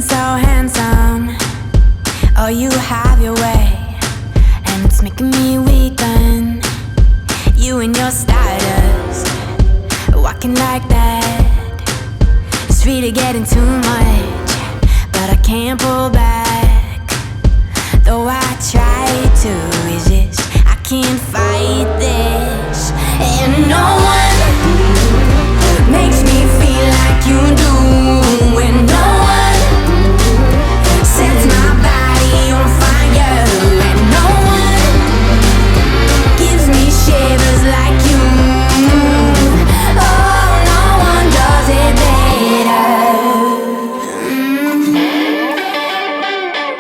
So handsome, oh, you have your way, and it's making me weaken. You and your stardust, walking like that. It's really getting too much, but I can't pull back. Though I try to resist, I can't fight this. And no one makes me feel like you do, and no one sets my body on fire, and no one gives me shivers like you. Oh, no one does it better.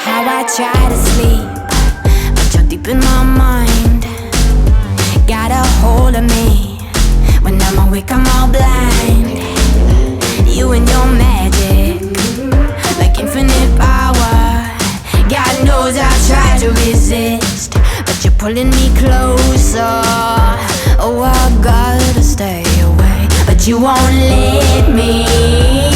How I try to sleep, but you're deep in my mind. Got a hold of me. When I'm awake, I'm all blind. You and your magic, like infinite power. God knows I try to resist, but you're pulling me closer. Oh, I gotta stay away, but you won't let me.